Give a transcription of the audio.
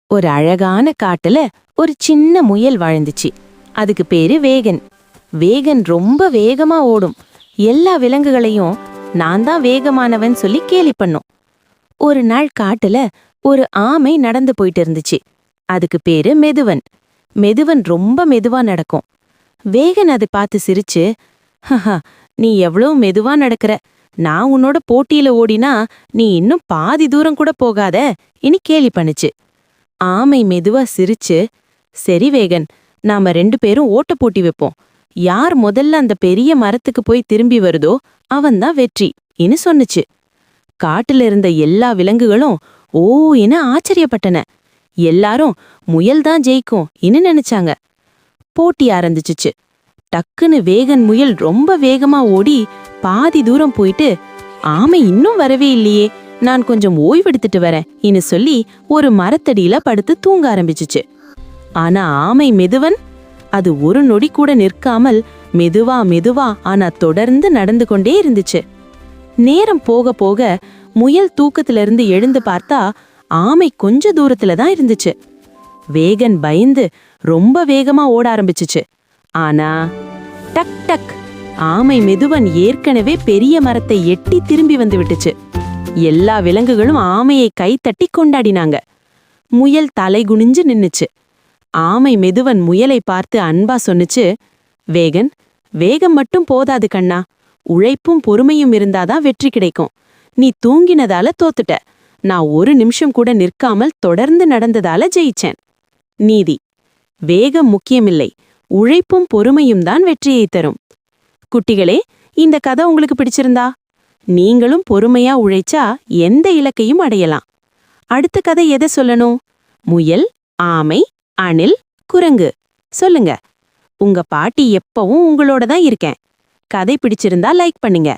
ஒரு அழகான காட்டுல ஒரு சின்ன முயல் வாழ்ந்துச்சு. அதுக்கு பேரு வேகன். வேகன் ரொம்ப வேகமா ஓடும். எல்லா விலங்குகளையும் நான் தான் வேகமானவன் சொல்லி கேலி பண்ணும். ஒரு நாள் காட்டுல ஒரு ஆமை நடந்து போயிட்டு இருந்துச்சு. அதுக்கு பேரு மெதுவன். மெதுவன் ரொம்ப மெதுவா நடக்கும். வேகன் அதை பார்த்து சிரிச்சு, ஹஹா, நீ எவ்வளவு மெதுவா நடக்கிற, நான் உன்னோட போட்டியில ஓடினா நீ இன்னும் பாதி தூரம் கூட போகாத இனி கேலி பண்ணுச்சு. ஆமை மெதுவா சிரிச்சு, சரி வேகன், நாம 2 பேரும் ஓட்ட போட்டி வைப்போம். யார் முதல்ல அந்த பெரிய மரத்துக்கு போய் திரும்பி வருதோ அவன்தான் வெற்றி இன்னு சொன்னுச்சு. காட்டுல இருந்த எல்லா விலங்குகளும் ஓ என ஆச்சரியப்பட்டன. எல்லாரும் முயல்தான் ஜெயிக்கும் இன்னு நினைச்சாங்க. போட்டி ஆரம்பிச்சுச்சு. டக்குன்னு வேகன் முயல் ரொம்ப வேகமா ஓடி பாதி தூரம் போயிட்டு, ஆமை இன்னும் வரவே இல்லையே, நான் கொஞ்சம் ஓய்வெடுத்துட்டு வரேன் இன்னு சொல்லி ஒரு மரத்தடியில படுத்து தூங்க ஆரம்பிச்சுச்சு. ஆனா ஆமை மெதுவன், அது ஒரு நொடி கூட நிற்காமல் மெதுவா மெதுவா ஆனா தொடர்ந்து நடந்து கொண்டே இருந்துச்சு. நேரம் போக போக முயல் தூக்கத்திலிருந்து எழுந்து பார்த்தா ஆமை கொஞ்ச தூரத்துல தான் இருந்துச்சு. வேகன் பயந்து ரொம்ப வேகமா ஓட ஆரம்பிச்சுச்சு. ஆனா டக் டக், ஆமை மெதுவன் ஏற்கனவே பெரிய மரத்தை எட்டி திரும்பி வந்து விட்டுச்சு. எல்லா விலங்குகளும் ஆமையை கைத்தட்டி கொண்டாடினாங்க. முயல் தலை குனிஞ்சு நின்னுச்சு. ஆமை மெதுவன் முயலை பார்த்து அன்பா சொன்னுச்சு, வேகன், வேகம் மட்டும் போதாது கண்ணா, உழைப்பும் பொறுமையும் இருந்தாதான் வெற்றி கிடைக்கும். நீ தூங்கினதால தோத்துட்ட, நான் ஒரு நிமிஷம் கூட நிற்காமல் தொடர்ந்து நடந்ததால ஜெயிச்சேன். நீதி: வேகம் முக்கியமில்லை, உழைப்பும் பொறுமையும் தான் வெற்றியை தரும். குட்டிகளே, இந்த கதை உங்களுக்கு பிடிச்சிருந்தா நீங்களும் பொறுமையா உழைச்சா எந்த இலக்கையும் அடையலாம். அடுத்த கதை எதை சொல்லணும்? முயல், ஆமை, அணில், குரங்கு? சொல்லுங்க. உங்க பாட்டி எப்பவும் உங்களோட தான் இருக்கேன். கதை பிடிச்சிருந்தா லைக் பண்ணுங்க.